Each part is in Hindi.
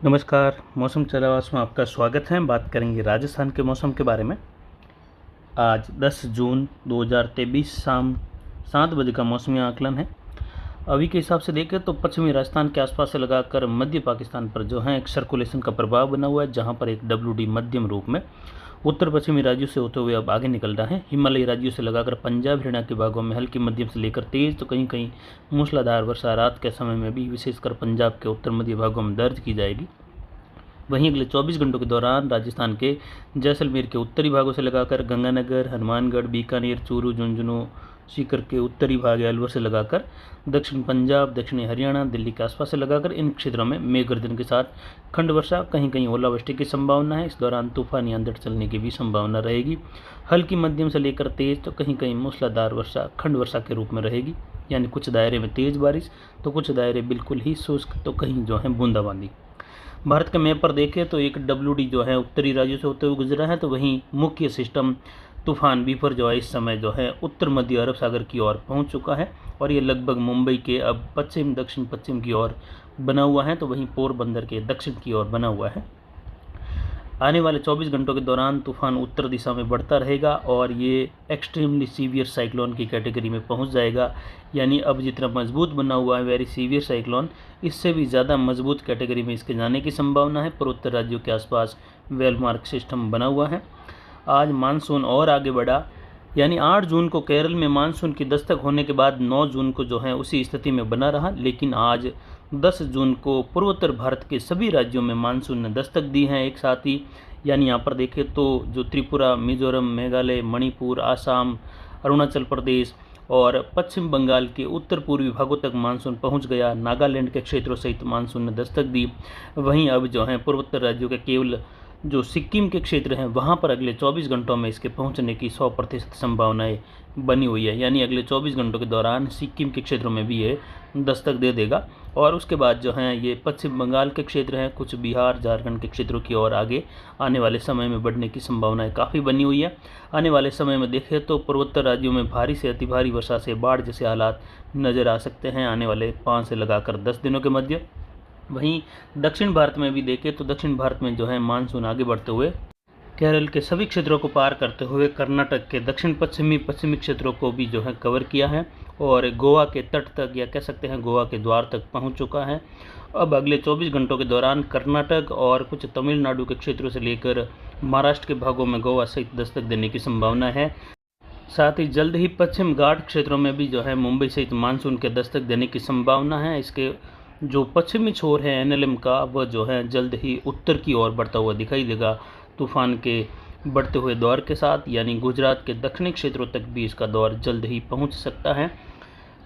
नमस्कार। मौसम चलावास में आपका स्वागत है। बात करेंगे राजस्थान के मौसम के बारे में। आज 10 जून 2023 शाम 7 बजे का मौसमी आकलन है। अभी के हिसाब से देखें तो पश्चिमी राजस्थान के आसपास से लगाकर मध्य पाकिस्तान पर जो है एक सर्कुलेशन का प्रभाव बना हुआ है, जहां पर एक WD मध्यम रूप में उत्तर पश्चिमी राज्यों से होते हुए अब आगे निकल रहा है। हिमालयी राज्यों से लगाकर पंजाब हरियाणा के भागों में हल्की मध्यम से लेकर तेज तो कहीं कहीं मूसलाधार वर्षा रात के समय में भी विशेषकर पंजाब के उत्तर मध्य भागों में दर्ज की जाएगी। वहीं अगले 24 घंटों के दौरान राजस्थान के जैसलमेर के उत्तरी भागों से लगाकर गंगानगर, हनुमानगढ़, बीकानेर, चूरू, झुंझुनू, सीकर के उत्तरी भाग अलवर से लगाकर दक्षिण पंजाब, दक्षिणी हरियाणा, दिल्ली के आसपास से लगाकर इन क्षेत्रों में मेघ गर्जन के साथ खंड वर्षा, कहीं कहीं ओलावृष्टि की संभावना है। इस दौरान तूफानी आंधी चलने की भी संभावना रहेगी। हल्की मध्यम से लेकर तेज तो कहीं कहीं मूसलाधार वर्षा खंड वर्षा के रूप में रहेगी, यानी कुछ दायरे में तेज बारिश तो कुछ दायरे बिल्कुल ही शुष्क तो कहीं जो है बूंदाबांदी। भारत के मैप पर देखें तो एक WD जो है उत्तरी राज्यों से होते हुए गुजरा है, तो वहीं मुख्य सिस्टम तूफान बीफर जो है इस समय जो है उत्तर मध्य अरब सागर की ओर पहुंच चुका है और ये लगभग मुंबई के अब पश्चिम दक्षिण पश्चिम की ओर बना हुआ है, तो वहीं पोरबंदर के दक्षिण की ओर बना हुआ है। आने वाले 24 घंटों के दौरान तूफान उत्तर दिशा में बढ़ता रहेगा और ये एक्सट्रीमली सीवियर साइक्लोन की कैटेगरी में पहुंच जाएगा, यानी अब जितना मजबूत बना हुआ है वेरी सीवियर साइक्लोन, इससे भी ज़्यादा मजबूत कैटेगरी में इसके जाने की संभावना है। पूर्वोत्तर राज्यों के आसपास वेलमार्क सिस्टम बना हुआ है। आज मानसून और आगे बढ़ा, यानी 8 जून को केरल में मानसून की दस्तक होने के बाद 9 जून को जो है उसी स्थिति में बना रहा, लेकिन आज 10 जून को पूर्वोत्तर भारत के सभी राज्यों में मानसून ने दस्तक दी है एक साथ ही। यानी यहाँ पर देखें तो जो त्रिपुरा, मिजोरम, मेघालय, मणिपुर, आसाम, अरुणाचल प्रदेश और पश्चिम बंगाल के उत्तर पूर्वी भागों तक मानसून पहुँच गया। नागालैंड के क्षेत्रों सहित मानसून ने दस्तक दी। वहीं अब जो है पूर्वोत्तर राज्यों के केवल जो सिक्किम के क्षेत्र हैं वहाँ पर अगले 24 घंटों में इसके पहुँचने की 100% संभावनाएँ बनी हुई है, यानी अगले 24 घंटों के दौरान सिक्किम के क्षेत्रों में भी ये दस्तक दे देगा। और उसके बाद जो है ये पश्चिम बंगाल के क्षेत्र हैं, कुछ बिहार, झारखंड के क्षेत्रों की ओर आगे आने वाले समय में बढ़ने की संभावनाएं काफ़ी बनी हुई है। आने वाले समय में देखें तो पूर्वोत्तर राज्यों में भारी से अति भारी वर्षा से बाढ़ जैसे हालात नज़र आ सकते हैं आने वाले 5 से लगाकर 10 दिनों के मध्य। वहीं दक्षिण भारत में भी देखें तो दक्षिण भारत में जो है मानसून आगे बढ़ते हुए केरल के सभी क्षेत्रों को पार करते हुए कर्नाटक के दक्षिण पश्चिमी क्षेत्रों को भी जो है कवर किया है और गोवा के तट तक या कह सकते हैं गोवा के द्वार तक पहुंच चुका है। अब अगले 24 घंटों के दौरान कर्नाटक और कुछ तमिलनाडु के क्षेत्रों से लेकर महाराष्ट्र के भागों में गोवा सहित दस्तक देने की संभावना है। साथ ही जल्द ही पश्चिम घाट क्षेत्रों में भी जो है मुंबई सहित मानसून के दस्तक देने की संभावना है। इसके जो पश्चिमी छोर है NLM का, वह जो है जल्द ही उत्तर की ओर बढ़ता हुआ दिखाई देगा तूफान के बढ़ते हुए दौर के साथ, यानी गुजरात के दक्षिणी क्षेत्रों तक भी इसका दौर जल्द ही पहुंच सकता है।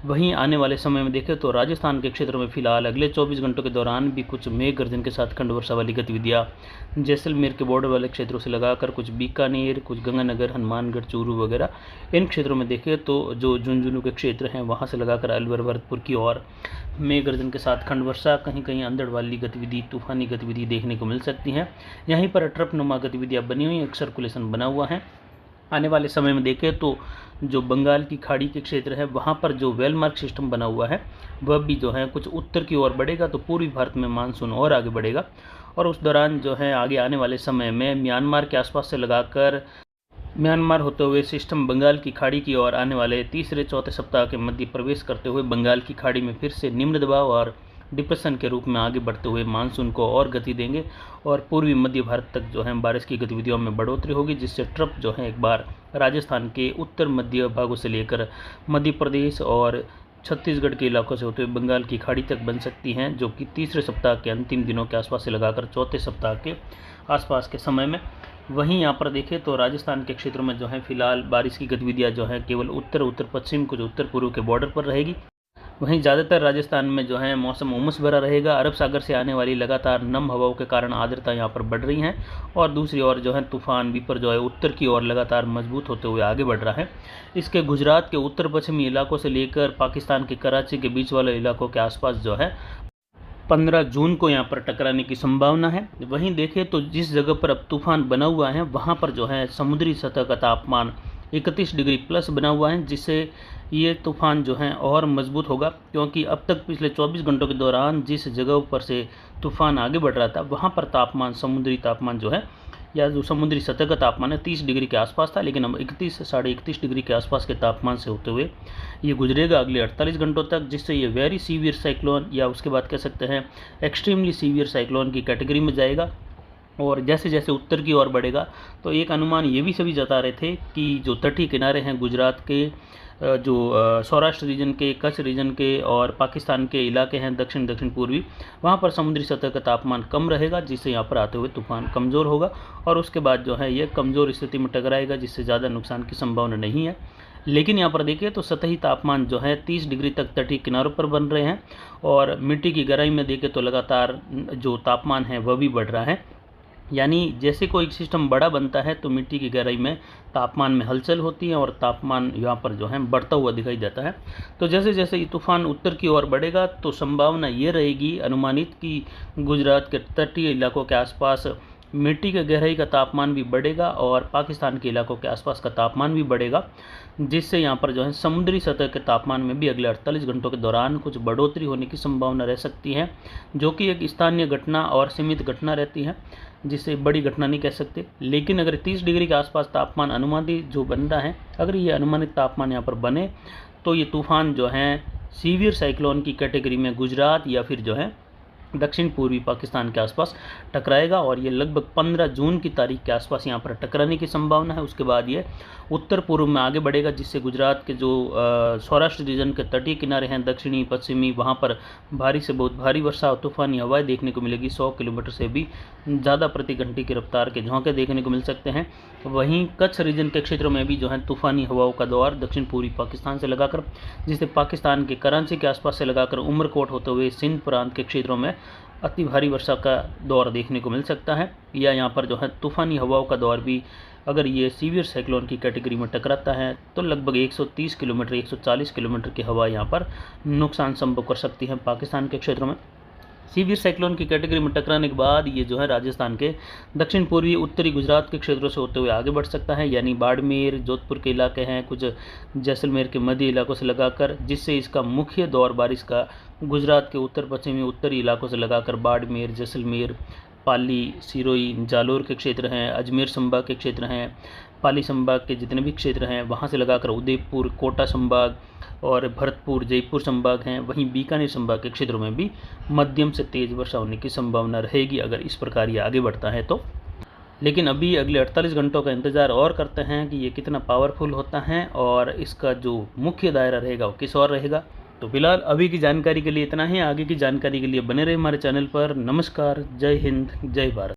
वहीं आने वाले समय में देखें तो राजस्थान के क्षेत्र में फिलहाल अगले 24 घंटों के दौरान भी कुछ मेघ गर्जन के साथ खंड वर्षा वाली गतिविधियां जैसलमेर के बॉर्डर वाले क्षेत्रों से लगाकर कुछ बीकानेर, कुछ गंगानगर, हनुमानगढ़, चूरू वगैरह इन क्षेत्रों में देखें तो जो झुंझुनू के क्षेत्र हैं वहां से लगाकर अलवर, भरतपुर की ओर मेघ गर्जन के साथ खंड वर्षा, कहीं कहीं अंधड़ वाली गतिविधि, तूफानी गतिविधि देखने को मिल सकती हैं। यहीं पर ट्रपनुमा गतिविधियाँ बनी हुई, एक सर्कुलेशन बना हुआ है। आने वाले समय में देखें तो जो बंगाल की खाड़ी के क्षेत्र है वहाँ पर जो वेलमार्क सिस्टम बना हुआ है वह भी जो है कुछ उत्तर की ओर बढ़ेगा, तो पूर्वी भारत में मानसून और आगे बढ़ेगा। और उस दौरान जो है आगे आने वाले समय में म्यांमार के आसपास से लगाकर म्यांमार होते हुए सिस्टम बंगाल की खाड़ी की ओर आने वाले तीसरे चौथे सप्ताह के मध्य प्रवेश करते हुए बंगाल की खाड़ी में फिर से निम्न दबाव और डिप्रेशन के रूप में आगे बढ़ते हुए मानसून को और गति देंगे और पूर्वी मध्य भारत तक जो है बारिश की गतिविधियों में बढ़ोतरी होगी, जिससे ट्रप जो है एक बार राजस्थान के उत्तर मध्य भागों से लेकर मध्य प्रदेश और छत्तीसगढ़ के इलाकों से होते हुए बंगाल की खाड़ी तक बन सकती हैं, जो कि तीसरे सप्ताह के अंतिम दिनों के आसपास से लगाकर चौथे सप्ताह के आसपास के समय में। वहीं यहाँ पर देखें तो राजस्थान के क्षेत्रों में जो है फिलहाल बारिश की गतिविधियाँ जो है केवल उत्तर पश्चिम कुछ उत्तर पूर्व के बॉर्डर पर रहेगी। वहीं ज़्यादातर राजस्थान में जो है मौसम उमस भरा रहेगा। अरब सागर से आने वाली लगातार नम हवाओं के कारण आर्द्रता यहाँ पर बढ़ रही है और दूसरी ओर जो है तूफान विपर जो है उत्तर की ओर लगातार मजबूत होते हुए आगे बढ़ रहा है। इसके गुजरात के उत्तर पश्चिमी इलाकों से लेकर पाकिस्तान के कराची के बीच वाले इलाकों के आसपास जो है 15 जून को यहाँ पर टकराने की संभावना है। वहीं देखें तो जिस जगह पर अब तूफान बना हुआ है वहाँ पर जो है समुद्री सतह का तापमान 31 डिग्री प्लस बना हुआ है, जिससे ये तूफ़ान जो है और मजबूत होगा, क्योंकि अब तक पिछले 24 घंटों के दौरान जिस जगह पर से तूफ़ान आगे बढ़ रहा था वहाँ पर तापमान, समुद्री तापमान जो है या जो समुद्री सतह का तापमान है 30 डिग्री के आसपास था, लेकिन अब 31 से 31.5 डिग्री के आसपास के तापमान से होते हुए ये गुजरेगा अगले 48 घंटों तक, जिससे ये वेरी सीवियर साइक्लोन या उसके बाद कह सकते हैं एक्सट्रीमली सीवियर साइक्लोन की कैटेगरी में जाएगा। और जैसे जैसे उत्तर की ओर बढ़ेगा तो एक अनुमान ये भी सभी जता रहे थे कि जो तटीय किनारे हैं गुजरात के, जो सौराष्ट्र रीजन के, कच्छ रीजन के और पाकिस्तान के इलाके हैं दक्षिण पूर्वी, वहाँ पर समुद्री सतह का तापमान कम रहेगा, जिससे यहाँ पर आते हुए तूफान कमज़ोर होगा और उसके बाद जो है ये कमज़ोर स्थिति में टकराएगा, जिससे ज़्यादा नुकसान की संभावना नहीं है। लेकिन यहाँ पर देखिए तो सतही तापमान जो है 30 डिग्री तक तटीय किनारों पर बन रहे हैं और मिट्टी की गहराई में देखें तो लगातार जो तापमान है वह भी बढ़ रहा है। यानी जैसे कोई सिस्टम बड़ा बनता है तो मिट्टी की गहराई में तापमान में हलचल होती है और तापमान यहाँ पर जो है बढ़ता हुआ दिखाई देता है। तो जैसे जैसे ये तूफान उत्तर की ओर बढ़ेगा तो संभावना ये रहेगी अनुमानित कि गुजरात के तटीय इलाकों के आसपास मिट्टी की गहराई का तापमान भी बढ़ेगा और पाकिस्तान के इलाकों के आसपास का तापमान भी बढ़ेगा, जिससे यहाँ पर जो है समुद्री सतह के तापमान में भी अगले 48 घंटों के दौरान कुछ बढ़ोतरी होने की संभावना रह सकती है, जो कि एक स्थानीय घटना और सीमित घटना रहती है, जिसे बड़ी घटना नहीं कह सकते। लेकिन अगर 30 डिग्री के आसपास तापमान अनुमानित जो बन रहा है, अगर ये अनुमानित तापमान यहाँ पर बने तो ये तूफ़ान जो है सीवियर साइक्लोन की कैटेगरी में गुजरात या फिर जो है दक्षिण पूर्वी पाकिस्तान के आसपास टकराएगा और ये लगभग 15 जून की तारीख के आसपास यहाँ पर टकराने की संभावना है। उसके बाद ये उत्तर पूर्व में आगे बढ़ेगा, जिससे गुजरात के जो सौराष्ट्र रीजन के तटीय किनारे हैं दक्षिणी पश्चिमी, वहाँ पर भारी से बहुत भारी वर्षा और तूफानी हवाएं देखने को मिलेगी। 100 किलोमीटर से भी ज़्यादा प्रति घंटे की रफ्तार के झोंके देखने को मिल सकते हैं। वहीं कच्छ रीजन के क्षेत्रों में भी जो है तूफ़ानी हवाओं का दौर दक्षिण पूर्वी पाकिस्तान से लगाकर, जिससे पाकिस्तान के कराची के आसपास से लगाकर उमरकोट होते हुए सिंध प्रांत के क्षेत्रों में अति भारी वर्षा का दौर देखने को मिल सकता है। या यहाँ पर जो है तूफ़ानी हवाओं का दौर भी अगर ये सीवियर साइक्लोन की कैटेगरी में टकराता है तो लगभग 130 किलोमीटर 140 किलोमीटर की हवा यहाँ पर नुकसान संभव कर सकती है पाकिस्तान के क्षेत्रों में। सीवियर साइक्लोन की कैटेगरी में टकराने के बाद ये जो है राजस्थान के दक्षिण पूर्वी उत्तरी गुजरात के क्षेत्रों से होते हुए आगे बढ़ सकता है, यानी बाड़मेर जोधपुर के इलाके हैं, कुछ जैसलमेर के मध्य इलाकों से लगाकर, जिससे इसका मुख्य दौर बारिश का गुजरात के उत्तर पश्चिमी उत्तरी इलाकों से लगाकर बाड़मेर, जैसलमेर, पाली, सिरोही, जालोर के क्षेत्र हैं, अजमेर संभाग के क्षेत्र हैं, पाली संभाग के जितने भी क्षेत्र हैं वहाँ से लगाकर उदयपुर, कोटा संभाग और भरतपुर, जयपुर संभाग हैं। वहीं बीकानेर संभाग के क्षेत्रों में भी मध्यम से तेज़ वर्षा होने की संभावना रहेगी अगर इस प्रकार ये आगे बढ़ता है तो। लेकिन अभी अगले 48 घंटों का इंतज़ार और करते हैं कि ये कितना पावरफुल होता है और इसका जो मुख्य दायरा रहेगा वो किस ओर रहेगा। तो फिलहाल अभी की जानकारी के लिए इतना ही। आगे की जानकारी के लिए बने रहे हमारे चैनल पर। नमस्कार, जय हिंद, जय भारत।